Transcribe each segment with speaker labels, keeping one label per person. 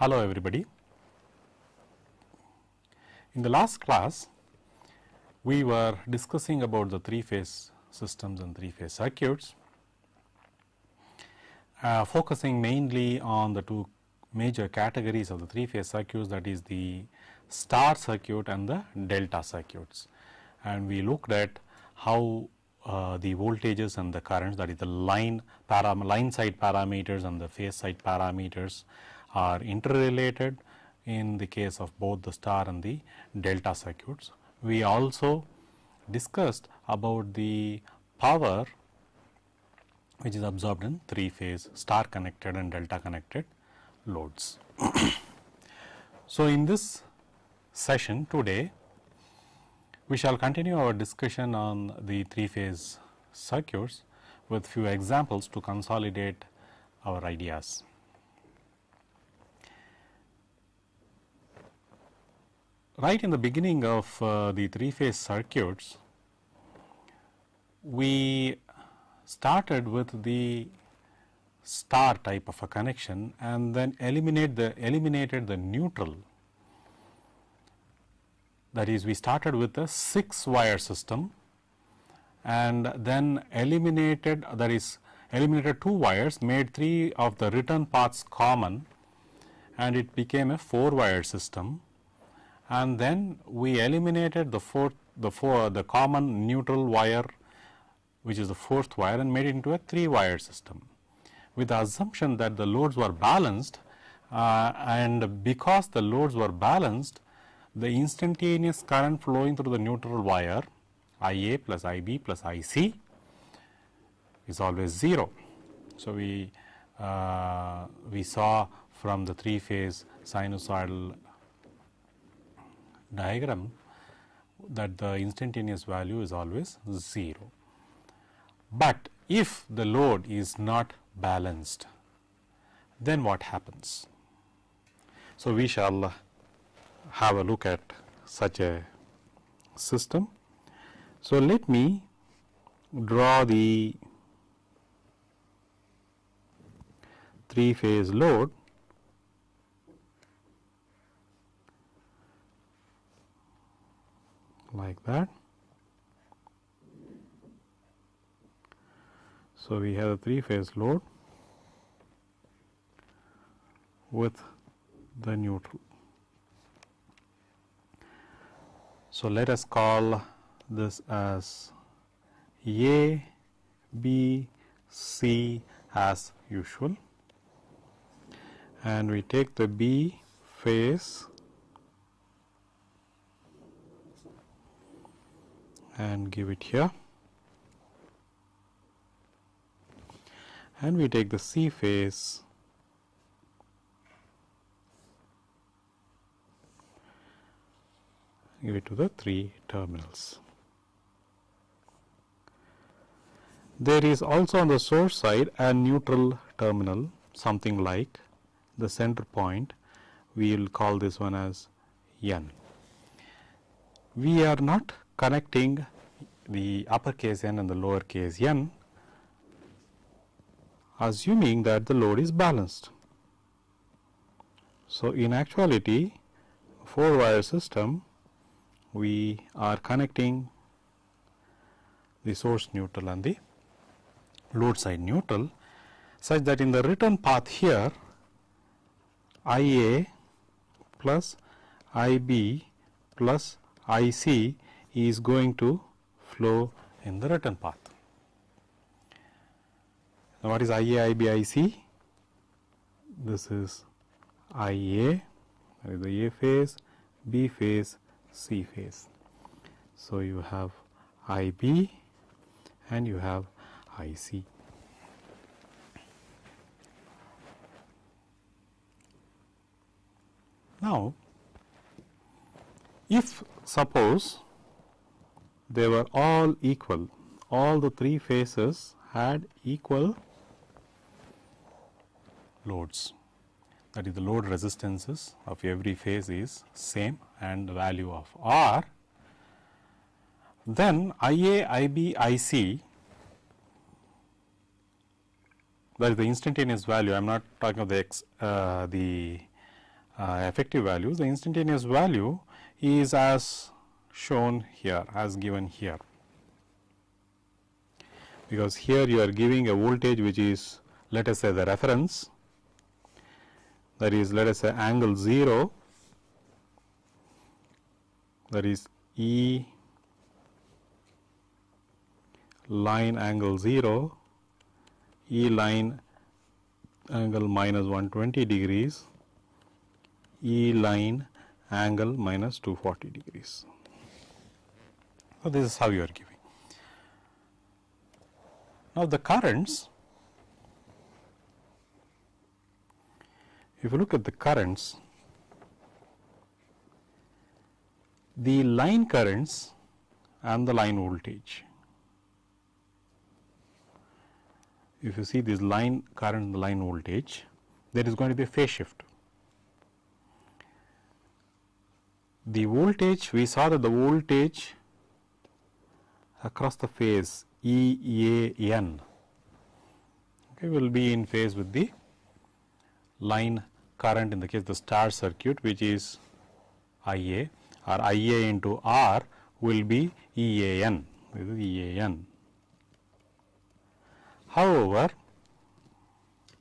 Speaker 1: Hello everybody. In the last class, we were discussing about the three-phase systems and three-phase circuits, focusing mainly on the two major categories of the three-phase circuits, that is the star circuit and the delta circuits. And we looked at how the voltages and the currents, that is the line side parameters and the phase side parameters, are interrelated in the case of both the star and the delta circuits. We also discussed about the power which is absorbed in three phase star connected and delta connected loads. So, in this session today, we shall continue our discussion on the three phase circuits with few examples to consolidate our ideas. Right in the beginning of the three phase circuits, we started with the star type of a connection and then eliminated the neutral. That is, we started with a 6 wire system and then eliminated 2 wires, made 3 of the return paths common, and it became a 4 wire system. And then we eliminated the common neutral wire, which is the 4th wire, and made it into a 3 wire system, with the assumption that the loads were balanced, and because the loads were balanced, the instantaneous current flowing through the neutral wire, IA plus IB plus IC, is always 0. So, we saw from the 3-phase sinusoidal diagram that the instantaneous value is always 0. But if the load is not balanced, then what happens? So, we shall have a look at such a system. So, let me draw the 3-phase load like that. So, we have a 3-phase load with the neutral. So, let us call this as A, B, C as usual, and we take the B phase and give it here, and we take the C phase give it to the 3 terminals. There is also on the source side a neutral terminal, something like the center point. We will call this one as N. We are not connecting the uppercase N and the lowercase n, assuming that the load is balanced. So, in actuality, 4 wire system, we are connecting the source neutral and the load side neutral, such that in the return path here, IA plus IB plus IC is going to flow in the return path. Now, what is IA, IB, IC? This is IA, that is the A phase, B phase, C phase. So, you have IB and you have IC. Now, if suppose they were all equal, all the 3 phases had equal loads, that is the load resistances of every phase is same and the value of R, then IA, IB, IC, that is the instantaneous value. I am not talking of the effective values, the instantaneous value is as shown here, as given here, because here you are giving a voltage which is, let us say, the reference, that is, let us say, angle 0, that is E line angle 0, E line angle minus 120 degrees, E line angle minus 240 degrees. So, this is how you are giving. Now, the currents, if you look at the currents, the line currents and the line voltage. If you see this line current and the line voltage, there is going to be a phase shift. The voltage, we saw that the voltage across the phase EAN, okay, will be in phase with the line current in the case of the star circuit, which is IA, or IA into R will be EAN, this is EAN. However,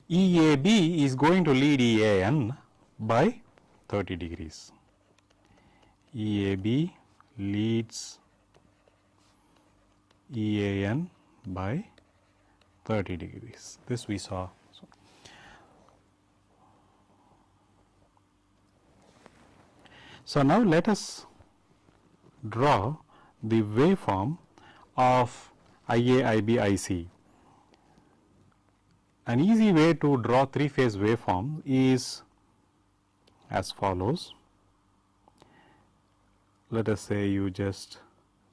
Speaker 1: EAB is going to lead EAN by 30 degrees. EAB leads EAN by 30 degrees. This we saw. So, now let us draw the waveform of IA, IB, IC. An easy way to draw three phase waveform is as follows. Let us say you just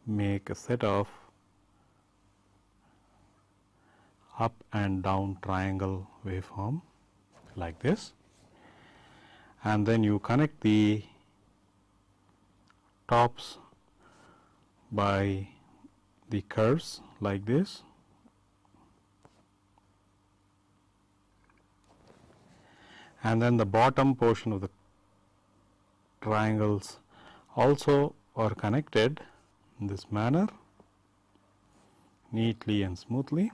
Speaker 1: make a set of up and down triangle waveform like this, and then you connect the tops by the curves like this, and then the bottom portion of the triangles also are connected in this manner neatly and smoothly,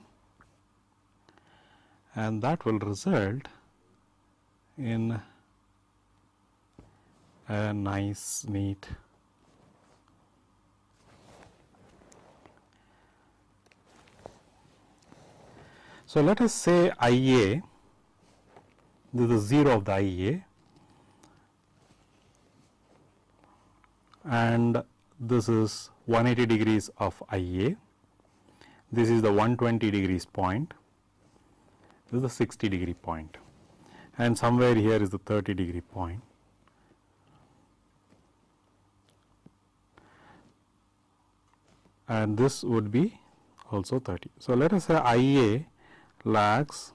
Speaker 1: and that will result in a nice neat so let us say IA, this is 0 of the IA, and this is 180 degrees of IA, this is the 120 degrees point, this is the 60 degree point, and somewhere here is the 30 degree point. And this would be also 30. So, let us say IA lags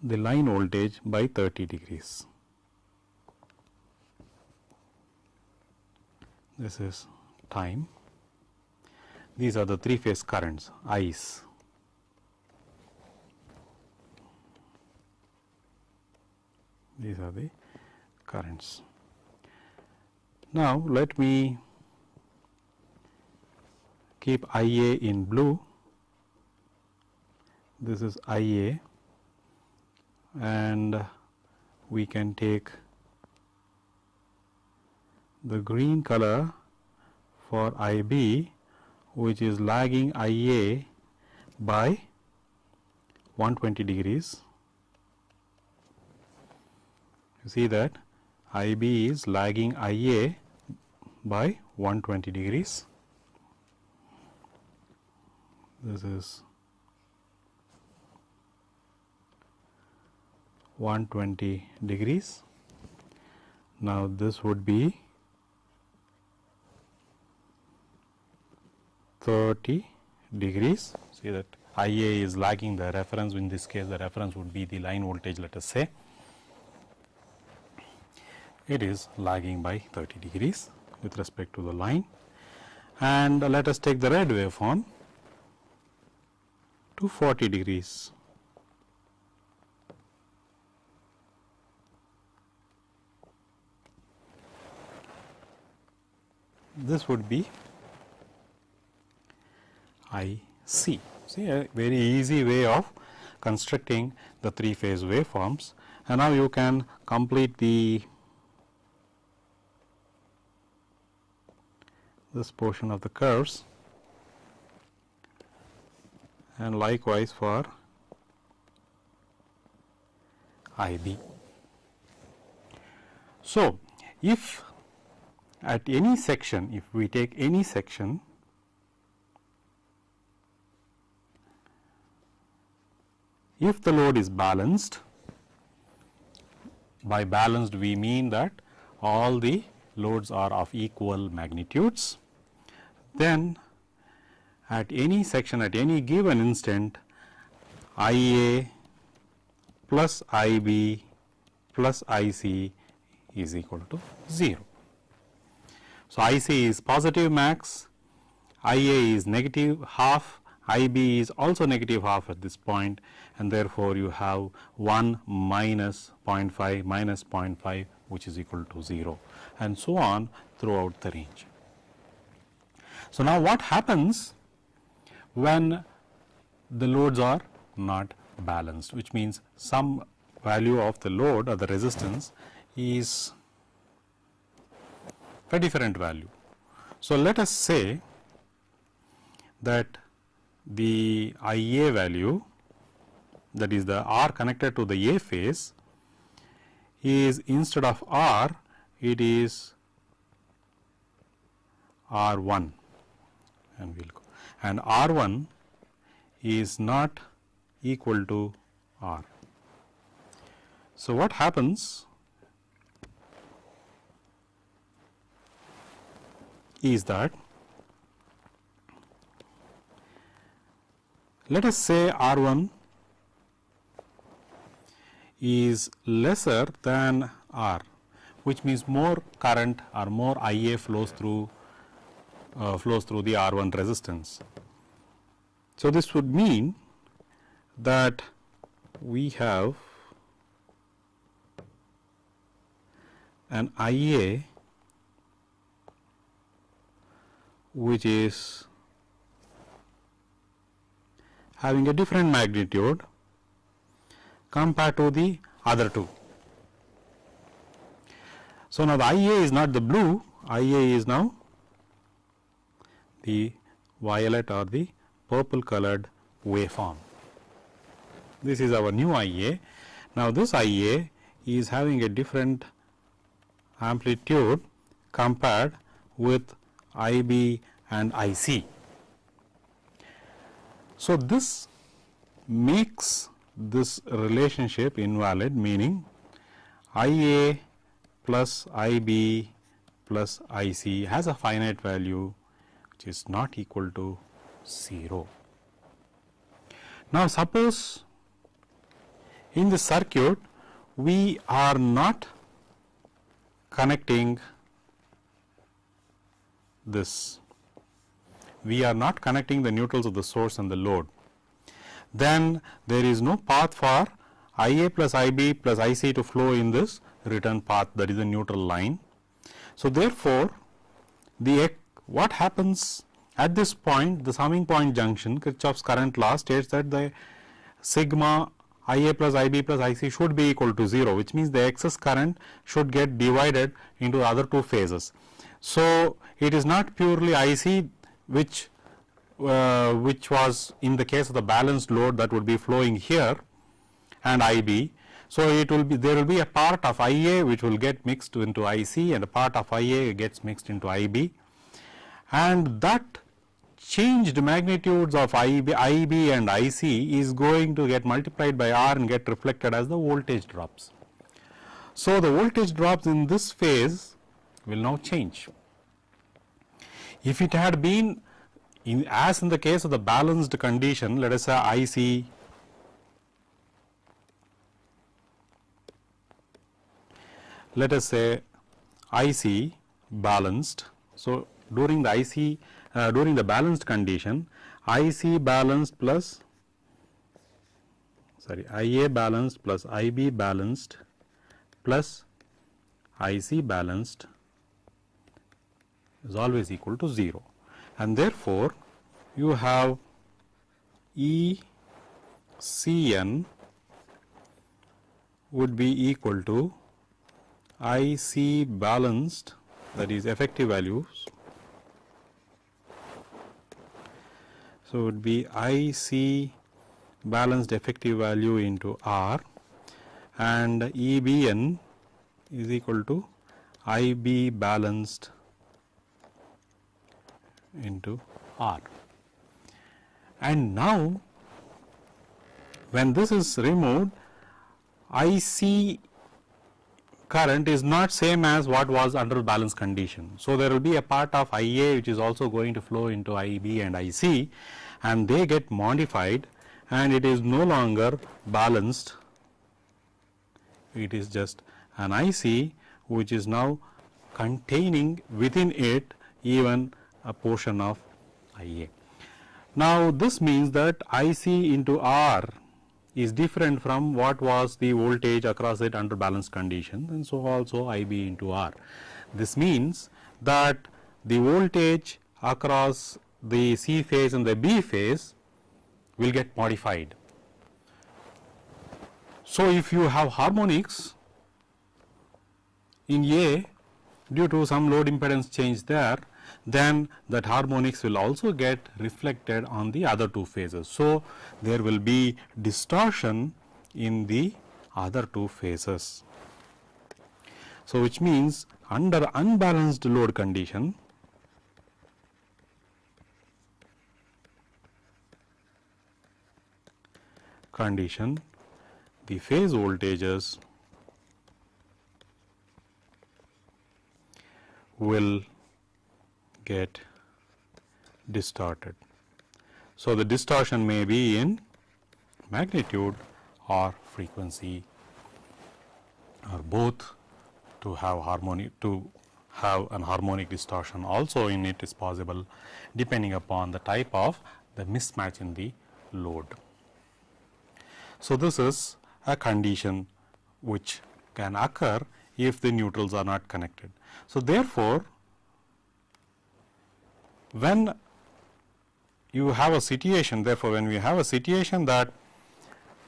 Speaker 1: the line voltage by 30 degrees. This is time. These are the three phase currents, I's. These are the currents. Now, let me keep IA in blue. This is IA, and we can take the green color for IB, which is lagging IA by 120 degrees. You see that IB is lagging IA by 120 degrees. This is 120 degrees. Now, this would be 30 degrees. See that IA is lagging the reference. In this case, the reference would be the line voltage, let us say. It is lagging by 30 degrees with respect to the line. And let us take the red waveform to 40 degrees. this would be I C. See, a very easy way of constructing the three phase waveforms, and now you can complete this portion of the curves, and likewise for I B. So, if at any section, if we take any section, if the load is balanced, by balanced we mean that all the loads are of equal magnitudes, then at any section at any given instant, I A plus I B plus I C is equal to 0. So, I C is positive max, I A is negative half, I B is also negative half at this point, and therefore, you have 1 minus 0.5 minus 0.5, which is equal to 0, and so on throughout the range. So, now what happens when the loads are not balanced, which means some value of the load or the resistance is a different value. So, let us say that the I A value, that is the R connected to the A phase, is instead of R, it is R1, and we will go, and R1 is not equal to R. So, what happens is that, let us say R1 is lesser than R, which means more current or more IA flows through the R1 resistance. So, this would mean that we have an IA which is having a different magnitude compared to the other two. So, now the IA is not the blue, IA is now the violet or the purple colored waveform. This is our new IA. Now, this IA is having a different amplitude compared with IB and IC. So, this makes this relationship invalid, meaning IA plus IB plus IC has a finite value which is not equal to 0. Now, suppose in the circuit we are not connecting this, we are not connecting the neutrals of the source and the load, then there is no path for IA plus IB plus IC to flow in this return path, that is the neutral line. So, therefore, what happens at this point, the summing point junction, Kirchhoff's current law states that the sigma IA plus IB plus IC should be equal to 0, which means the excess current should get divided into the other two phases. So, it is not purely IC which was in the case of the balanced load that would be flowing here, and IB. So, it will be, there will be a part of IA which will get mixed into IC, and a part of IA gets mixed into IB, and that changed magnitudes of IB and IC is going to get multiplied by R and get reflected as the voltage drops. So, the voltage drops in this phase will now change. If it had been as in the case of the balanced condition, let us say IC balanced. So, during the during the balanced condition, IC balanced plus IA balanced plus IB balanced plus IC balanced is always equal to 0, and therefore, you have E C n would be equal to I C balanced, that is effective values. So, it would be I C balanced effective value into R, and E B n is equal to I B balanced into R. And now, when this is removed, I C current is not same as what was under balance condition. So, there will be a part of I A which is also going to flow into I B and I C, and they get modified, and it is no longer balanced, it is just an I C which is now containing within it even a portion of I A. Now, this means that I C into R is different from what was the voltage across it under balance condition, and so also I B into R. This means that the voltage across the C phase and the B phase will get modified. So, if you have harmonics in A due to some load impedance change there, then that harmonics will also get reflected on the other two phases. So, there will be distortion in the other two phases. So, which means under unbalanced load condition, the phase voltages will get distorted. So, the distortion may be in magnitude or frequency or both. To have an harmonic distortion also in it is possible, depending upon the type of the mismatch in the load. So, this is a condition which can occur if the neutrals are not connected. So, therefore, when you have a situation, when we have a situation that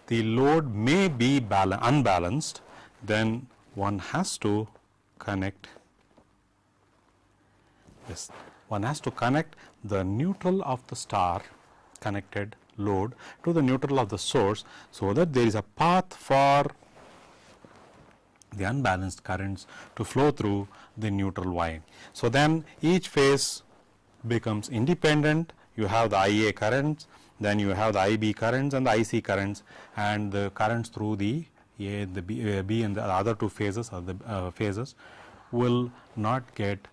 Speaker 1: the load may be unbalanced, then one has to connect the neutral of the star connected load to the neutral of the source, so that there is a path for the unbalanced currents to flow through the neutral wire. So, then each phase becomes independent. You have the I A currents, then you have the I B currents and the I C currents, and the currents through the A, the B and the other two phases or the phases will not get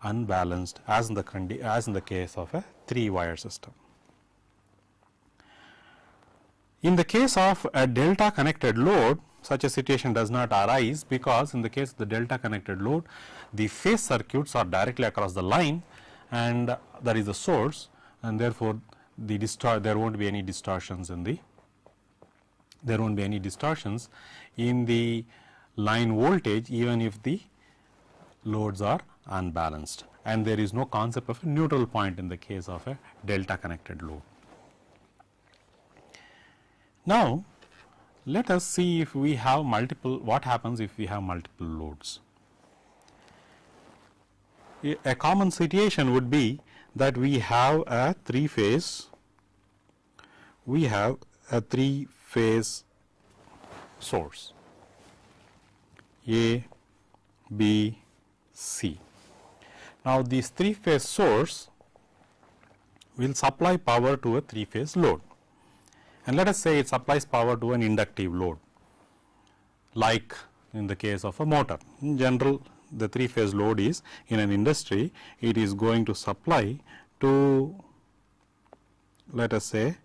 Speaker 1: unbalanced as in the case of a 3-wire system. In the case of a delta connected load, such a situation does not arise, because in the case of the delta connected load, the phase circuits are directly across the line, and that is the source, and therefore, there won't be any distortions in the line voltage, even if the loads are unbalanced, and there is no concept of a neutral point in the case of a delta connected load. Now, let us see if we have what happens if we have multiple loads. A common situation would be that we have a three-phase source A, B, C. Now, this three-phase source will supply power to a three-phase load, and let us say it supplies power to an inductive load, like in the case of a motor. In general, the three-phase load is in an industry, it is going to supply to, let us say,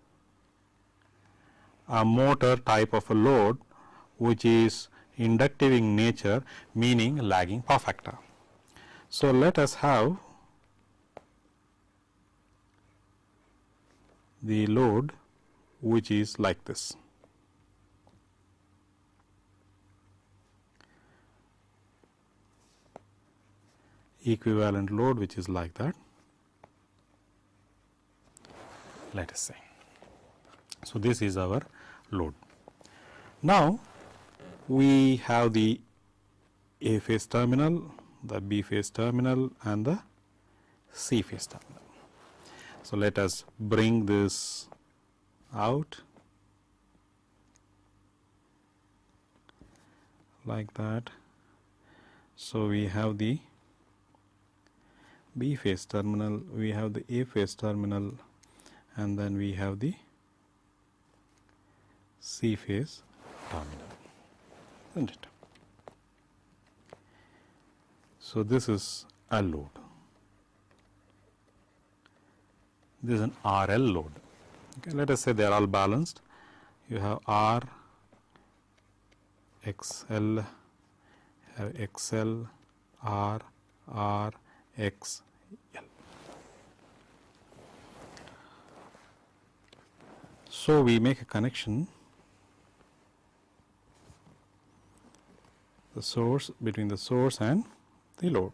Speaker 1: a motor type of a load which is inductive in nature, meaning lagging power factor. So, let us have the load which is like this. equivalent load which is like that, let us say. So, this is our load. Now, we have the A phase terminal, the B phase terminal and the C phase terminal. So, let us bring this out like that. So, we have the B phase terminal, we have the A phase terminal and then we have the C phase terminal, isn't it? So, this is a load, this is an RL load. Okay, let us say they are all balanced. You have R, XL, have XL, R, XL. So, we make a connection the source between the source and the load.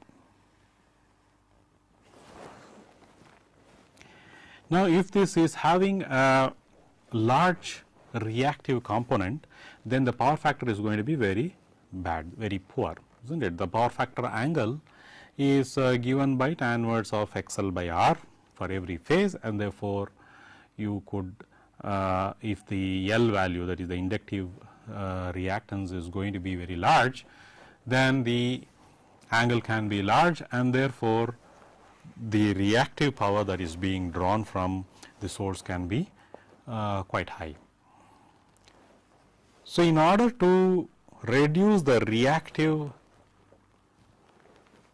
Speaker 1: Now, if this is having a large reactive component, then the power factor is going to be very bad, very poor, isn't it? The power factor angle is given by tan inverse of XL by R for every phase, and therefore, you could if the L value, that is the inductive reactance, is going to be very large, then the angle can be large and therefore, the reactive power that is being drawn from the source can be quite high. So, in order to reduce the reactive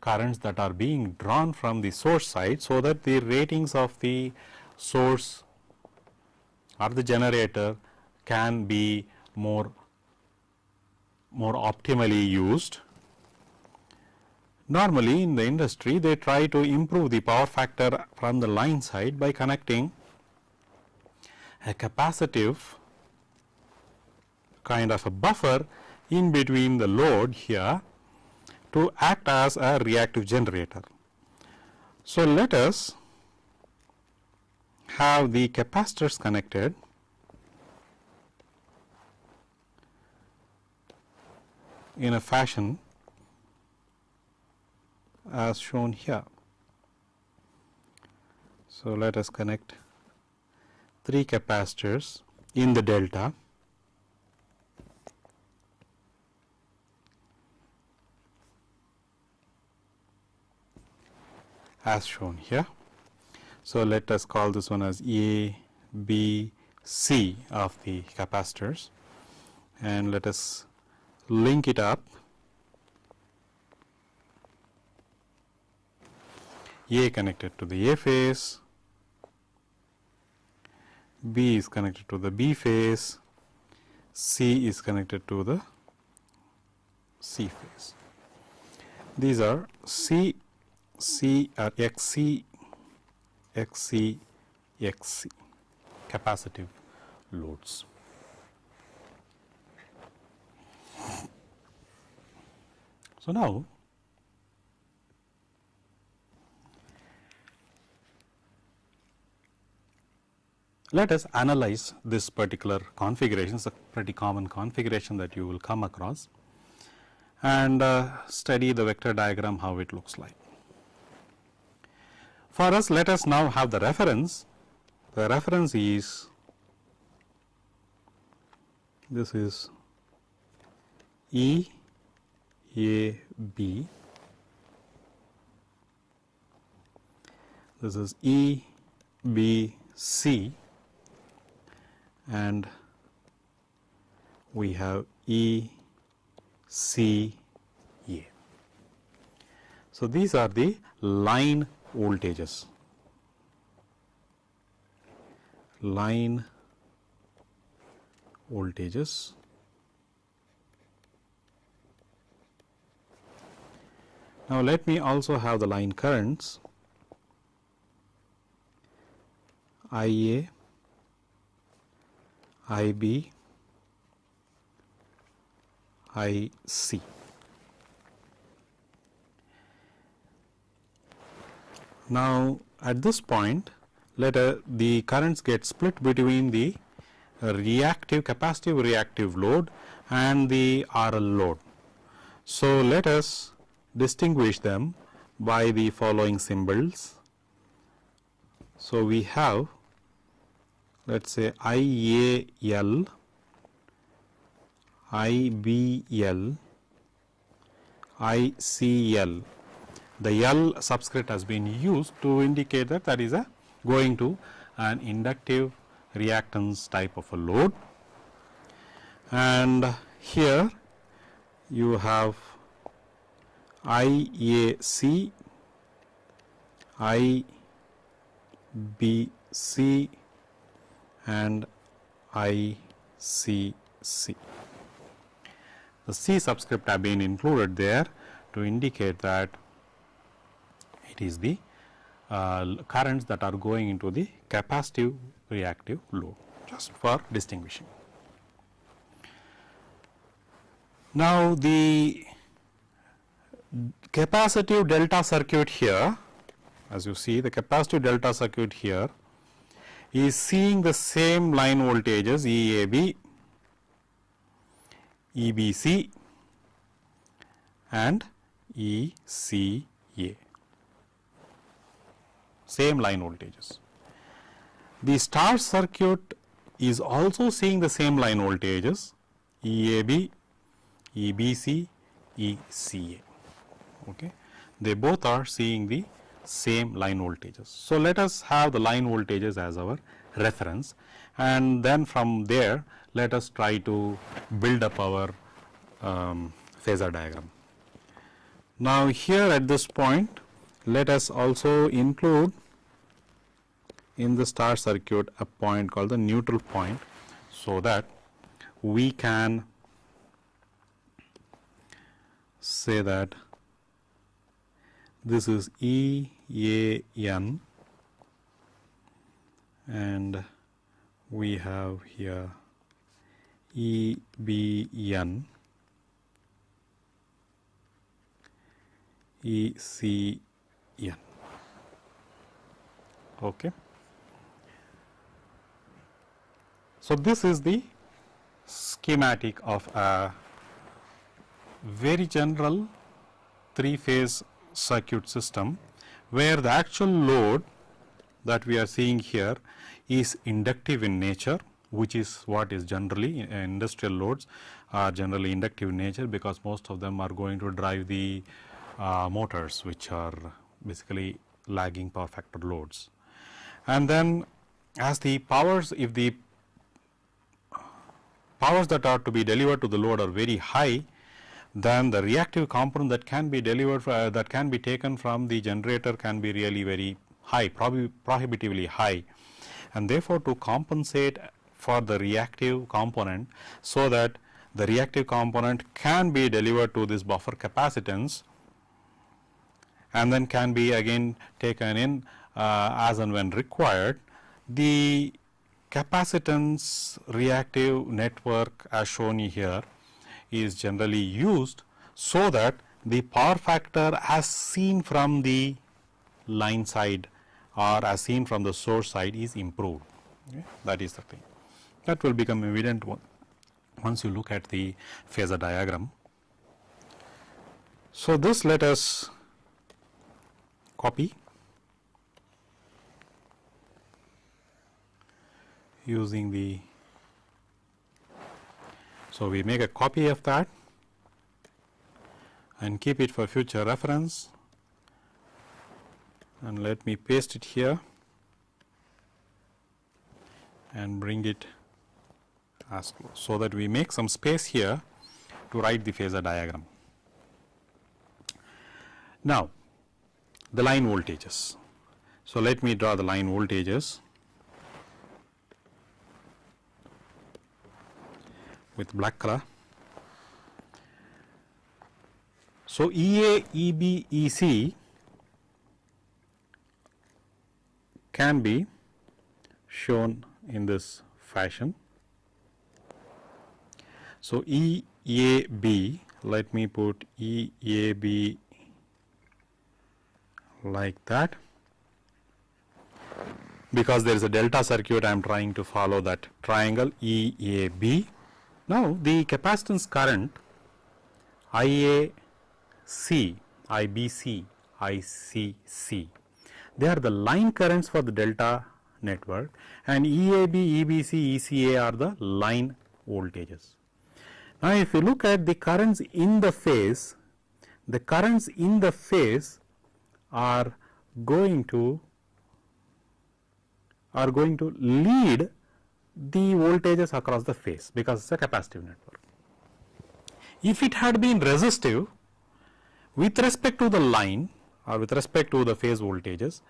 Speaker 1: currents that are being drawn from the source side, so that the ratings of the source or the generator can be more optimally used. Normally, in the industry, they try to improve the power factor from the line side by connecting a capacitive kind of a buffer in between the load here to act as a reactive generator. So, let us have the capacitors connected in a fashion as shown here. So, let us connect 3 capacitors in the delta as shown here. So, let us call this one as A, B, C of the capacitors, and let us link it up. A connected to the A phase, B is connected to the B phase, C is connected to the C phase. These are C, C or XC, XC, XC capacitive loads. So, now let us analyze this particular configuration. It's a pretty common configuration that you will come across, and study the vector diagram how it looks like. For us, let us now have the reference. The reference is, this is E A B, this is E B C, and we have E C A. So, these are the line voltages, line voltages. Now, let me also have the line currents I A, I B, I C. Now, at this point, let the currents get split between the reactive capacitive reactive load and the RL load. So, let us distinguish them by the following symbols. So, we have, let us say, IAL, IBL, ICL. The L subscript has been used to indicate that that is a going to an inductive reactance type of a load, and here you have IAC, IBC and ICC. The C subscript have been included there to indicate that it is the currents that are going into the capacitive reactive load, just for distinguishing. Now, the capacitive delta circuit here, as you see, the capacitive delta circuit here is seeing the same line voltages EAB, EBC and ECA, same line voltages. The star circuit is also seeing the same line voltages EAB, EBC, ECA. Okay. They both are seeing the same line voltages. So, let us have the line voltages as our reference, and then from there let us try to build up our phasor diagram. Now, here at this point, let us also include in the star circuit a point called the neutral point, so that we can say that this is EAN and we have here EBN, ECN. Okay. So, this is the schematic of a very general 3-phase circuit system, where the actual load that we are seeing here is inductive in nature, which is what is generally industrial loads are generally inductive in nature, because most of them are going to drive the motors, which are basically lagging power factor loads. And then as the powers, if the powers that are to be delivered to the load are very high, then the reactive component that can be delivered that can be taken from the generator can be really very high, prohibitively high, and therefore, to compensate for the reactive component, so that the reactive component can be delivered to this buffer capacitance and then can be again taken in as and when required, the capacitance reactive network as shown here is generally used, so that the power factor as seen from the line side or as seen from the source side is improved. Okay. That is the thing. That will become evident once you look at the phasor diagram. So, this let us copy using the, so we make a copy of that and keep it for future reference, and let me paste it here and bring it as close, so that we make some space here to write the phasor diagram. Now, the line voltages. So, let me draw the line voltages with black color. So, EA, EB, EC can be shown in this fashion. So, EAB, let me put EAB like that, because there is a delta circuit, I am trying to follow that triangle EAB. Now, the capacitance current IAC, IBC, ICC, they are the line currents for the delta network, and EAB, EBC, ECA are the line voltages. Now, if you look at the currents in the phase, the currents in the phase are going to lead the voltages across the phase, because it is a capacitive network. If it had been resistive with respect to the line or with respect to the phase voltages,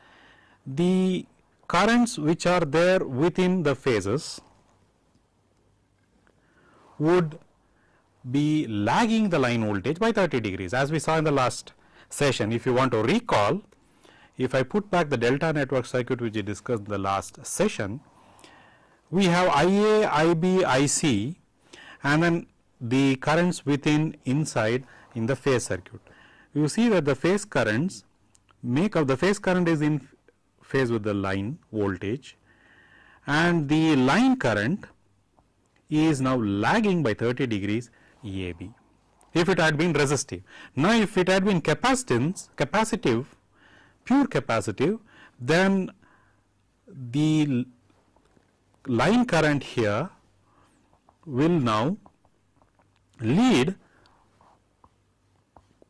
Speaker 1: the currents which are there within the phases would be lagging the line voltage by 30 degrees, as we saw in the last session. If you want to recall, if I put back the delta network circuit which we discussed in the last session, we have IA, IB, IC, and then the currents within inside in the phase circuit. You see that the phase currents make up, the phase current is in phase with the line voltage, and the line current is now lagging by 30 degrees EAB, if it had been resistive. Now, if it had been capacitive, pure capacitive, then the line current here will now lead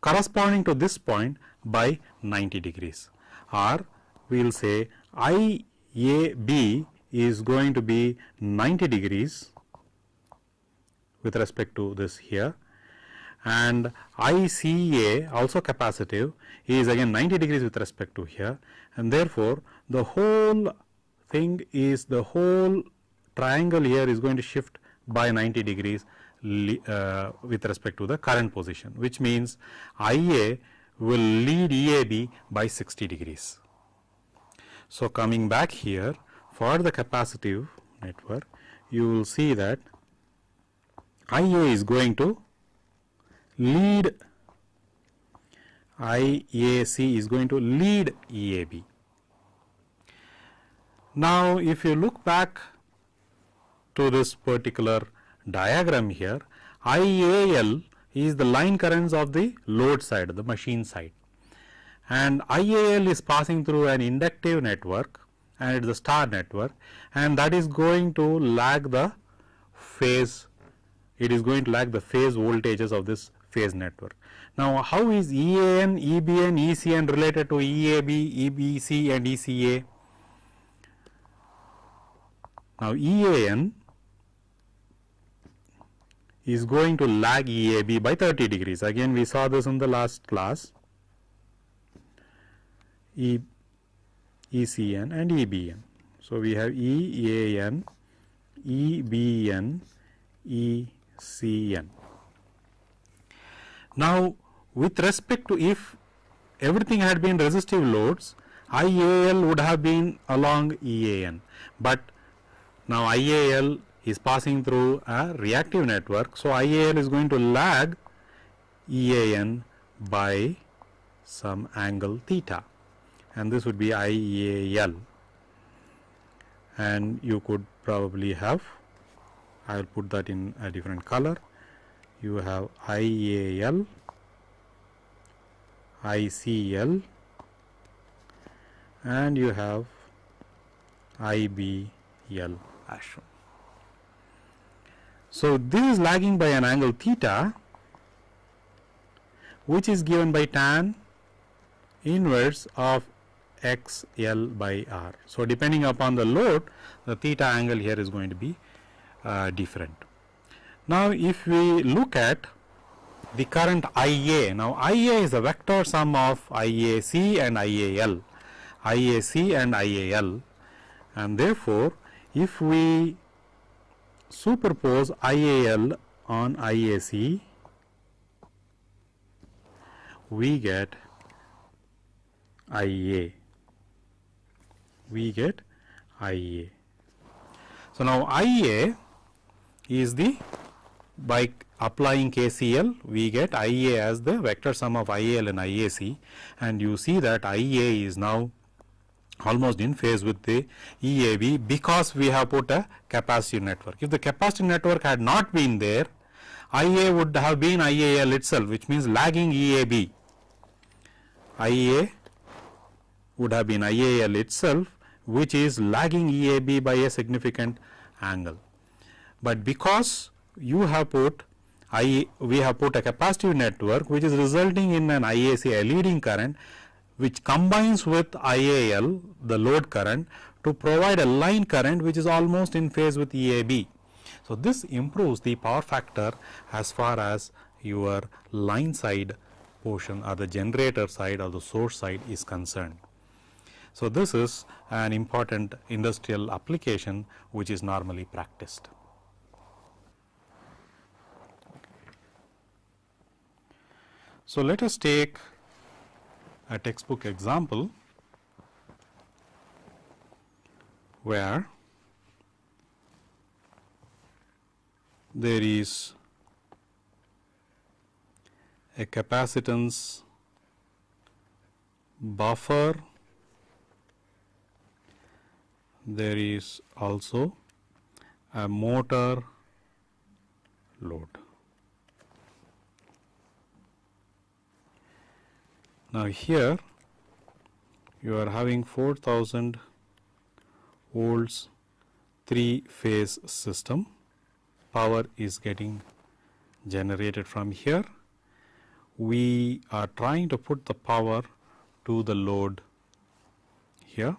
Speaker 1: corresponding to this point by 90 degrees, or we will say IAB is going to be 90 degrees with respect to this here, and ICA, also capacitive, is again 90 degrees with respect to here, and therefore, the whole thing is, the whole triangle here is going to shift by 90 degrees with respect to the current position, which means IA will lead EAB by 60 degrees. So, coming back here, for the capacitive network, you will see that IA is going to lead, IAC is going to lead EAB. Now, if you look back to this particular diagram here, IAL is the line currents of the load side, the machine side, and IAL is passing through an inductive network, and it is a star network, and that is going to lag the phase, it is going to lag the phase voltages of this phase network. Now, how is EAN, EBN, ECN related to EAB, EBC and ECA? Now, EAN is going to lag EAB by 30 degrees. Again, we saw this in the last class. ECN and EBN. So, we have EAN, EBN, ECN. Now, with respect to, if everything had been resistive loads, IAL would have been along EAN, but now IAL is passing through a reactive network. So, IAL is going to lag EAN by some angle theta, and this would be IAL, and you could probably have, I will put that in a different color. You have IAL, ICL, and you have IBL as shown. So, this is lagging by an angle theta, which is given by tan inverse of XL by R. So, depending upon the load, the theta angle here is going to be different. Now, if we look at the current IA, now IA is a vector sum of IAC and IAL, IAC and IAL, and therefore, if we superpose IAL on IAC, we get IA, we get IA. So, now IA is the, by applying KCL, we get IA as the vector sum of IAL and IAC, and you see that IA is now almost in phase with the EAB, because we have put a capacitive network. If the capacitive network had not been there, IA would have been IAL itself, which means lagging EAB. IA would have been IAL itself, which is lagging EAB by a significant angle. But because you have put we have put a capacitive network which is resulting in an IAC, a leading current, which combines with IAL, the load current, to provide a line current which is almost in phase with EAB. So, this improves the power factor as far as your line side portion or the generator side or the source side is concerned. So, this is an important industrial application which is normally practiced. So, let us take a textbook example where there is a capacitance buffer, there is also a motor load. Now, here you are having 4000 volts 3-phase system. Power is getting generated from here. We are trying to put the power to the load here.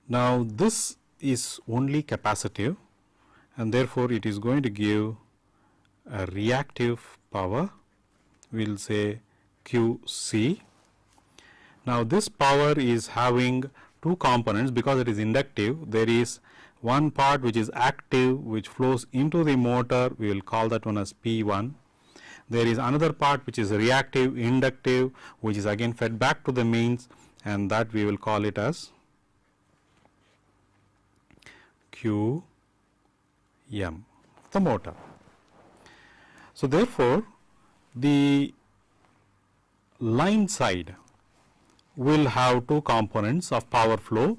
Speaker 1: Now, this is only capacitive, and therefore, it is going to give a reactive power, we will say QC. Now, this power is having two components because it is inductive. There is one part which is active, which flows into the motor, we will call that one as P1. There is another part which is reactive, inductive, which is again fed back to the mains, and that we will call it as QM, the motor. So, therefore, the line side will have two components of power flow,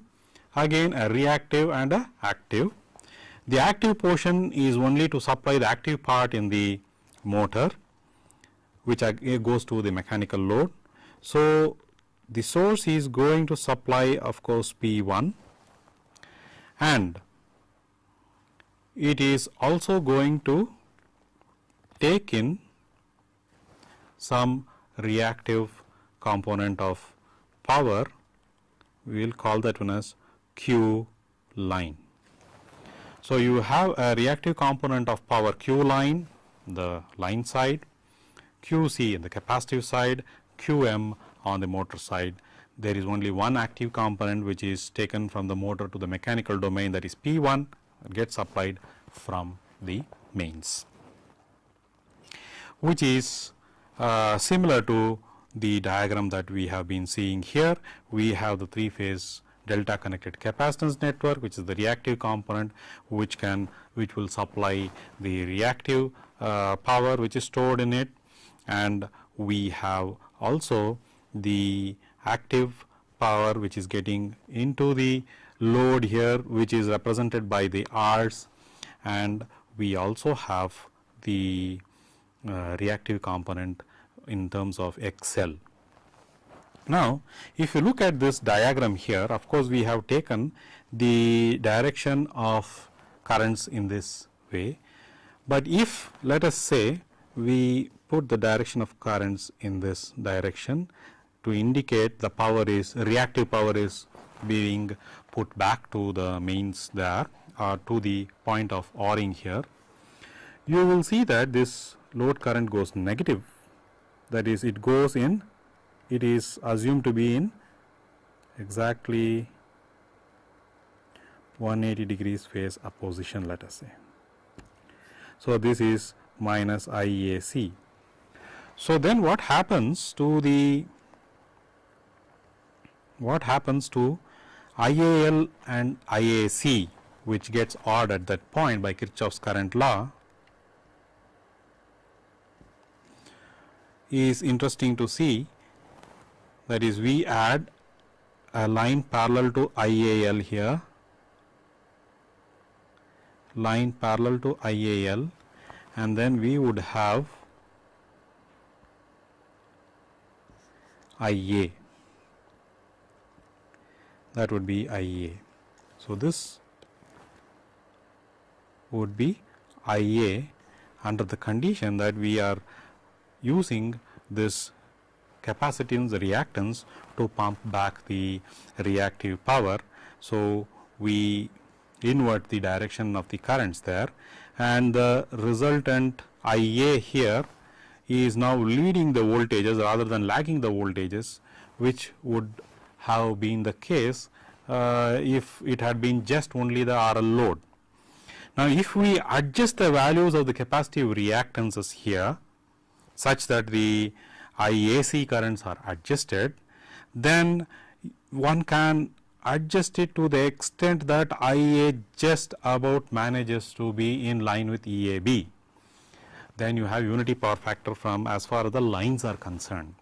Speaker 1: again a reactive and a active. The active portion is only to supply the active part in the motor, which goes to the mechanical load. So, the source is going to supply of course P1, and it is also going to take in some reactive component of power, we will call that one as Q line. So, you have a reactive component of power Q line, the line side, QC in the capacitive side, QM on the motor side. There is only one active component which is taken from the motor to the mechanical domain, that is P1, gets supplied from the mains, which is similar to the diagram that we have been seeing here. We have the 3-phase delta connected capacitance network, which is the reactive component, which will supply the reactive power which is stored in it, and we have also the active power which is getting into the load here, which is represented by the R's, and we also have the reactive component in terms of XL. Now, if you look at this diagram here, of course, we have taken the direction of currents in this way, but if let us say we put the direction of currents in this direction to indicate the power is reactive power is being put back to the mains there or to the point of O-ring here, you will see that this load current goes negative, that is it goes in, it is assumed to be in exactly 180 degrees phase opposition, let us say. So, this is minus IAC. So, then what happens to IAL and IAC, which gets odd at that point by Kirchhoff's current law, is interesting to see that is we add a line parallel to IAL here, line parallel to IAL, and then we would have IA, that would be IA. So, this would be IA under the condition that we are using this capacitance reactance to pump back the reactive power. So, we invert the direction of the currents there, and the resultant IA here is now leading the voltages rather than lagging the voltages, which would have been the case if it had been just only the RL load. Now, if we adjust the values of the capacitive reactances here such that the IAC currents are adjusted, then one can adjust it to the extent that IA just about manages to be in line with EAB. Then you have unity power factor from as far as the lines are concerned,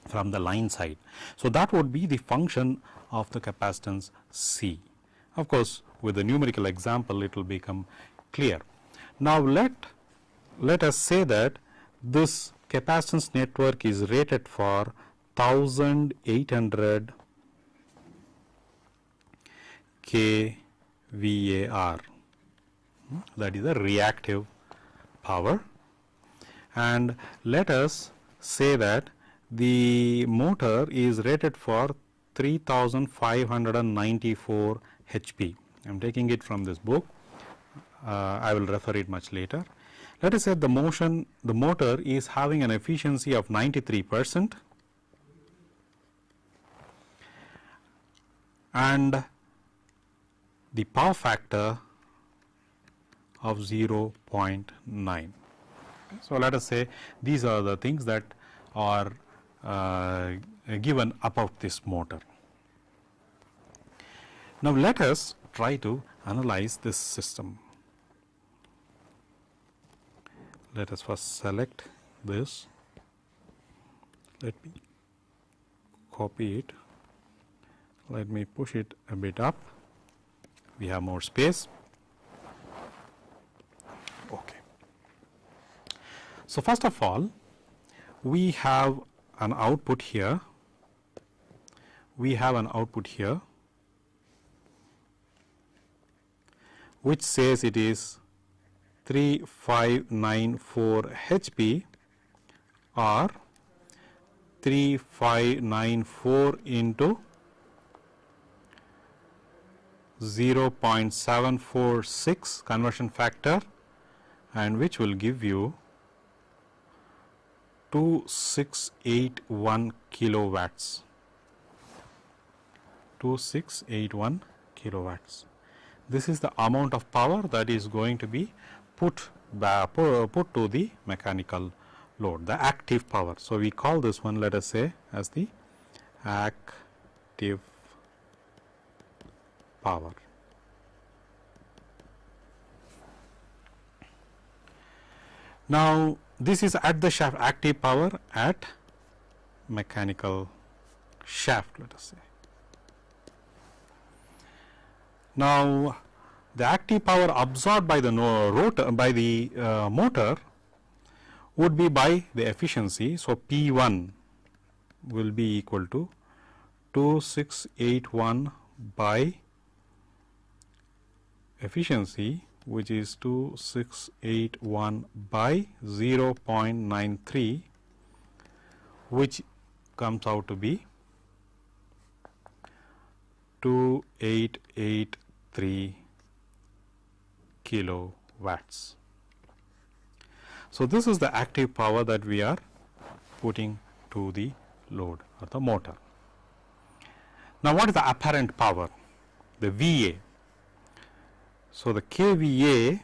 Speaker 1: from the line side. So, that would be the function of the capacitance C. Of course, with the numerical example it will become clear. Now, let us say that this capacitance network is rated for 1800 kVAR, that is the reactive power, and let us say that the motor is rated for 3594 HP. I am taking it from this book. I will refer it much later. Let us say the motor is having an efficiency of 93% and the power factor of 0.9. So, let us say these are the things that are given about this motor. Now, let us try to analyze this system. Let us first select this, let me copy it, let me push it a bit up, we have more space. Okay. So, first of all, we have an output here, which says it is 3594 HP or 3594 into 0.746 conversion factor, and which will give you 2681 kilowatts. 2681 kilowatts. This is the amount of power that is going to be put to the mechanical load, the active power. So, we call this one, let us say, as the active power. Now, this is at the shaft, active power at mechanical shaft, let us say. Now, the active power absorbed by the motor would be by the efficiency. So, P1 will be equal to 2681 by efficiency, which is 2681 by 0.93, which comes out to be 2883 kilowatts. So, this is the active power that we are putting to the load or the motor. Now, what is the apparent power? The VA. So, the kVA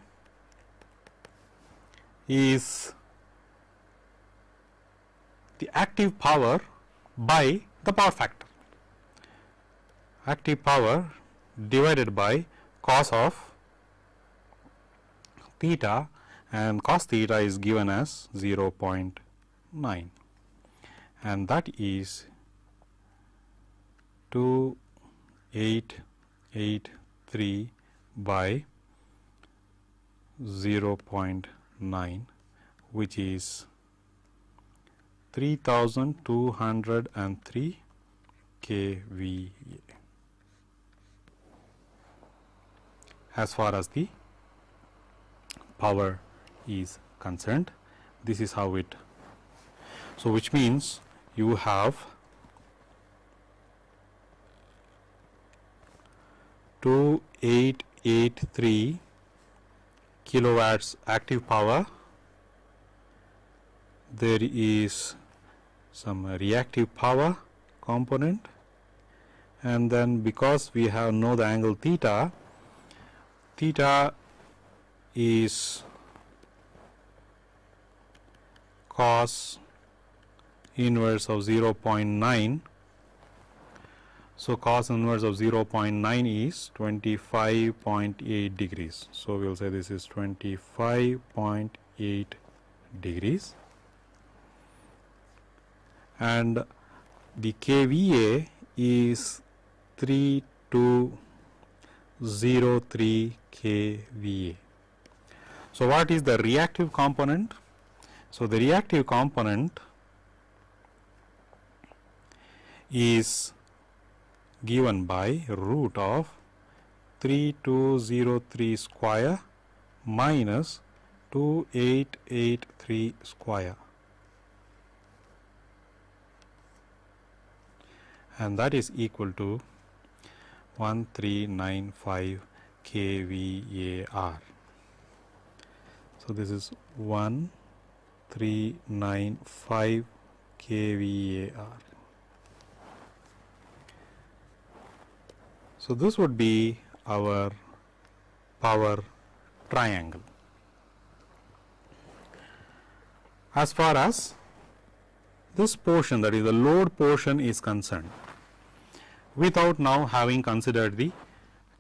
Speaker 1: is the active power by the power factor. Active power divided by cos of theta, and cos theta is given as 0.9, and that is 2883 by 0.9, which is 3203 kVA as far as the power is concerned. This is how it. So, which means you have 2883 kilowatts active power. There is some reactive power component, and then because we have know the angle theta, theta is cos inverse of 0.9. So, cos inverse of 0.9 is 25.8 degrees. So, we will say this is 25.8 degrees, and the kVA is 3203 kVA. So, what is the reactive component? So, the reactive component is given by root of 3203 square minus 2883 square, and that is equal to 1395 kVAR. So, this is 1395 kVAR. So, this would be our power triangle. As far as this portion, that is the load portion, is concerned, without now having considered the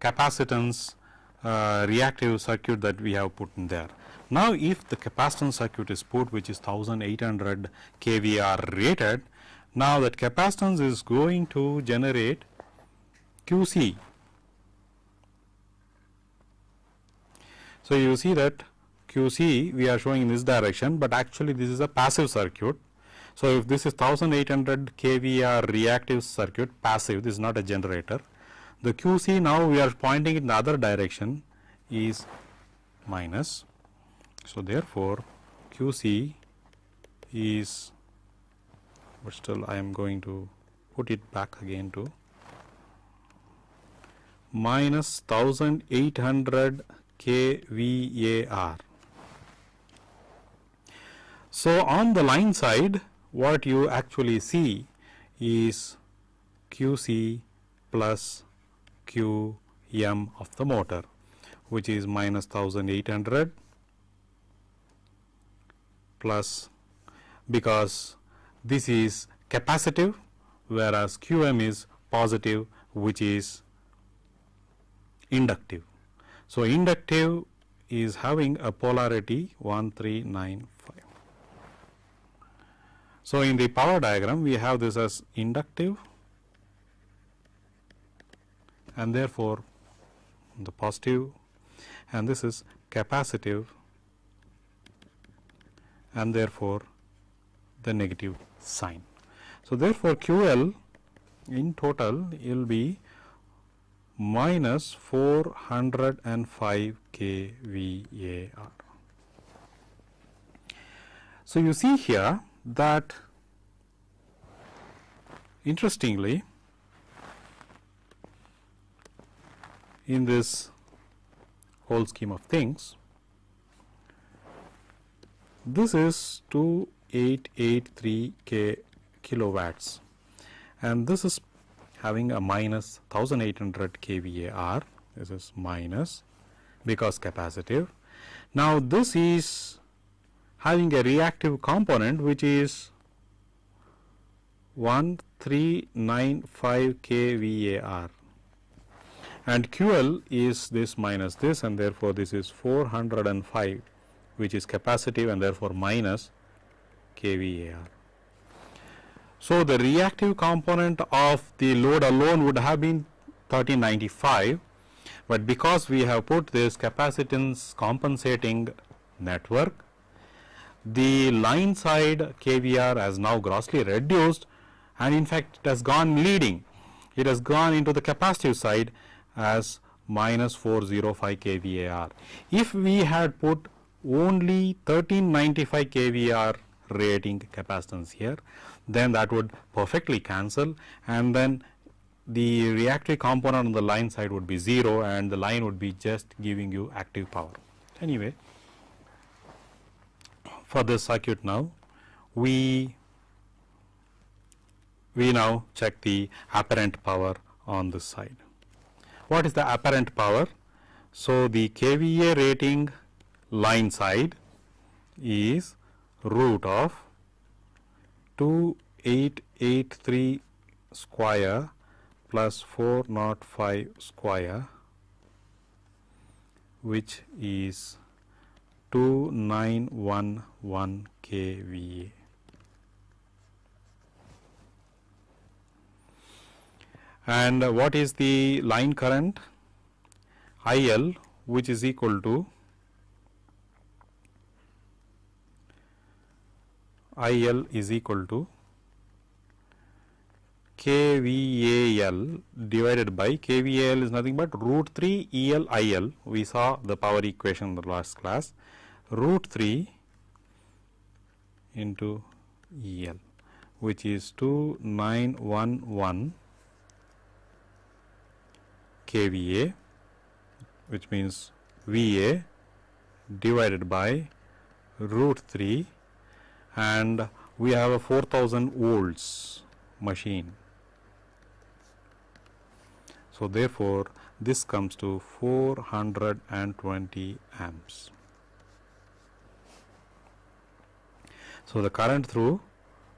Speaker 1: capacitance reactive circuit that we have put in there. Now, if the capacitance circuit is put, which is 1800 kVAR rated, now that capacitance is going to generate QC. So, you see that QC we are showing in this direction, but actually this is a passive circuit. So, if this is 1800 kVAR reactive circuit, passive, this is not a generator, the QC now we are pointing in the other direction is minus. So, therefore, QC is, but still I am going to put it back again to minus 1800 kVAR. So, on the line side, what you actually see is QC plus QM of the motor, which is minus 1800 plus, because this is capacitive, whereas QM is positive, which is inductive. So, inductive is having a polarity 1395. So, in the power diagram we have this as inductive, and therefore, the positive, and this is capacitive, and therefore, the negative sign. So, therefore, QL in total will be minus 405 kVAR. So, you see here that interestingly in this whole scheme of things, this is 2883 kilowatts, and this is having a minus 1800 kVAR. This is minus because capacitive. Now, this is having a reactive component which is 1395 kVAR, and QL is this minus this, and therefore, this is 405, which is capacitive, and therefore, minus kVAR. So, the reactive component of the load alone would have been 1395, but because we have put this capacitance compensating network, the line side kVR has now grossly reduced, and in fact it has gone leading. It has gone into the capacitive side as minus 405 kVAR. If we had put only 1395 kVAR rating capacitance here, then that would perfectly cancel, and then the reactive component on the line side would be 0 and the line would be just giving you active power. Anyway, for this circuit now, we now check the apparent power on this side. What is the apparent power? So, the kVA rating line side is root of 2883 square plus 405 square, which is 2911 kVA. And what is the line current? IL, which is equal to kVAL divided by kVAL is nothing but root 3 EL IL. We saw the power equation in the last class, root 3 into EL, which is 2911 kVA, which means VA divided by root 3, and we have a 4000 volts machine. So, therefore, this comes to 420 amps. So, the current through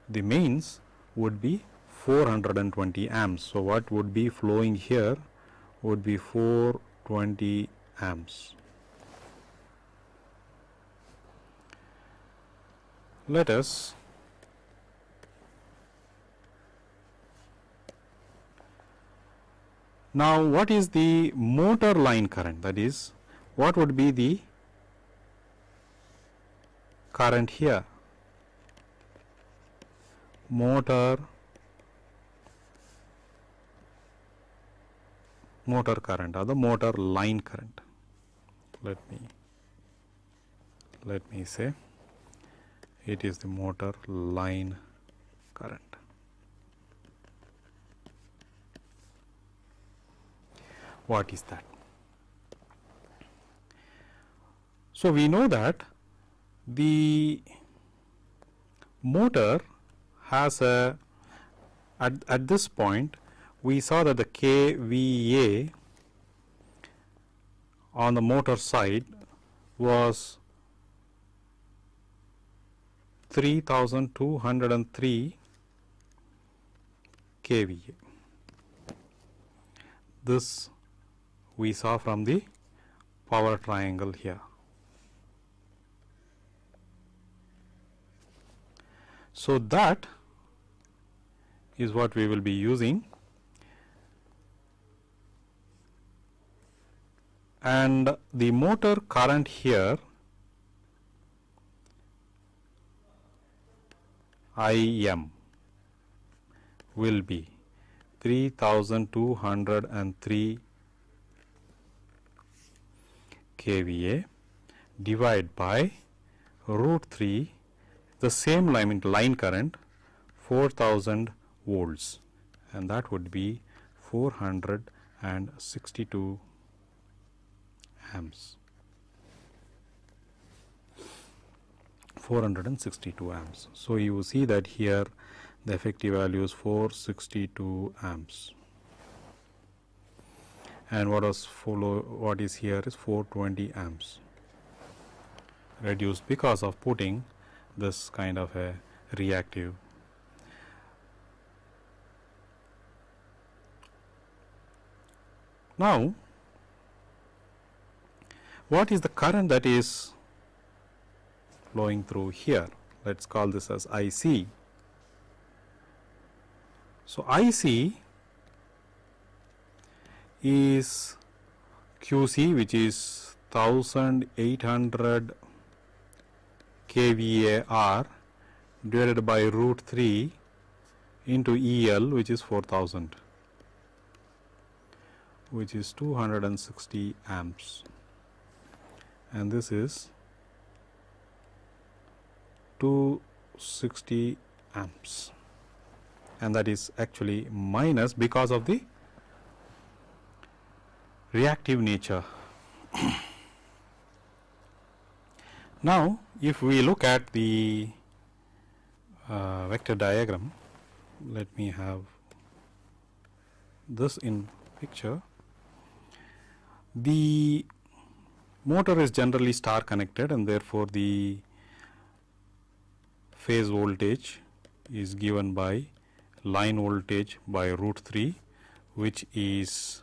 Speaker 1: the mains would be 420 amps. So, what would be flowing here would be 420 amps. Let us now, what is the motor line current? That is, what would be the current here? Motor current or the motor line current. Let me say it is the motor line current. What is that? So, we know that the motor has a, at this point we saw that the kVA on the motor side was 3203 kVA. This we saw from the power triangle here. So, that is what we will be using, and the motor current here IM will be 3203 kVA divided by root 3, the same line current 4000 volts, and that would be 462 amps. 462 amps. So, you see that here the effective value is 462 amps, and what is here is 420 amps reduced because of putting this kind of a reactive. Now, what is the current that is flowing through here? Let us call this as IC. So, IC is QC, which is 1800 kVAR divided by root 3 into EL, which is 4000, which is 260 amps, and this is 260 amps, and that is actually minus because of the reactive nature. Now, if we look at the vector diagram, let me have this in picture. The motor is generally star connected, and therefore, the phase voltage is given by line voltage by root 3, which is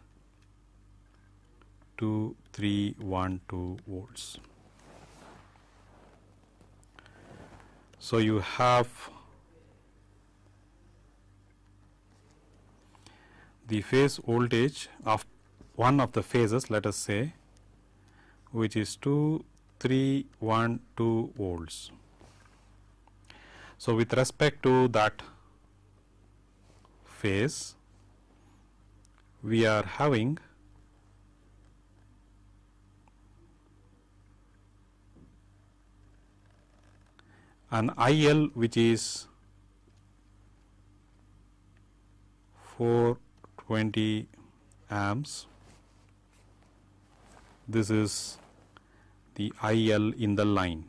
Speaker 1: 2312 volts. So, you have the phase voltage of one of the phases, let us say, which is 2312 volts. So, with respect to that phase, we are having an IL which is 420 amps. This is the IL in the line.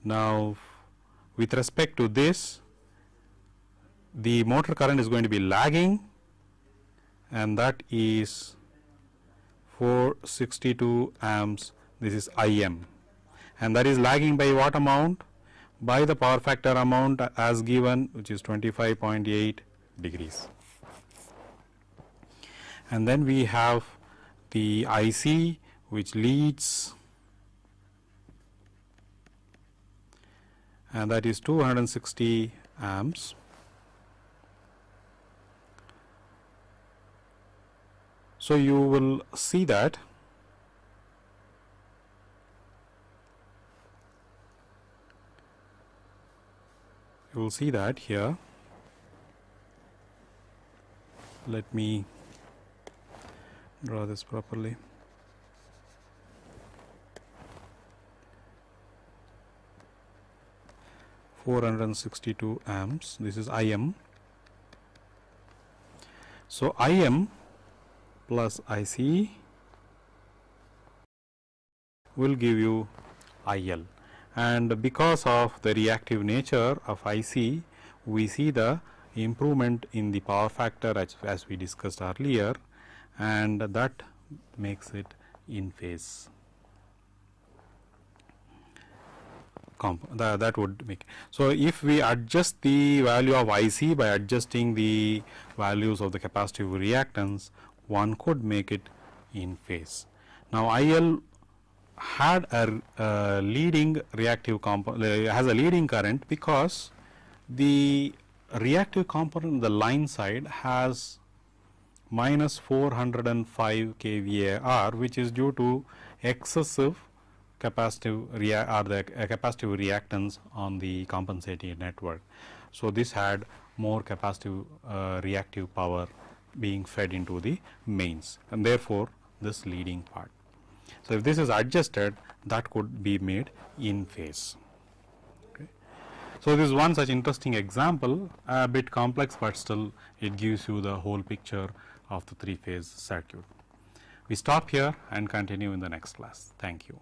Speaker 1: Now, with respect to this, the motor current is going to be lagging, and that is 462 amps. This is IM, and that is lagging by what amount? By the power factor amount as given, which is 25.8 degrees. And then we have the IC, which leads, and that is 260 amps. So, you will see that here. Let me draw this properly. (462 amps). This is IM. So, IM plus IC will give you IL, and because of the reactive nature of IC, we see the improvement in the power factor as we discussed earlier, and that makes it in phase. That would make. So, if we adjust the value of IC by adjusting the values of the capacitive reactance, one could make it in phase. Now, IL had a leading reactive component, has a leading current, because the reactive component on the line side has minus 405 kVAR, which is due to excessive capacitive capacitive reactance on the compensating network. So, this had more capacitive reactive power being fed into the mains, and therefore, this leading part. So, if this is adjusted, that could be made in phase. Okay. So, this is one such interesting example, a bit complex, but still it gives you the whole picture of the 3-phase circuit. We stop here and continue in the next class. Thank you.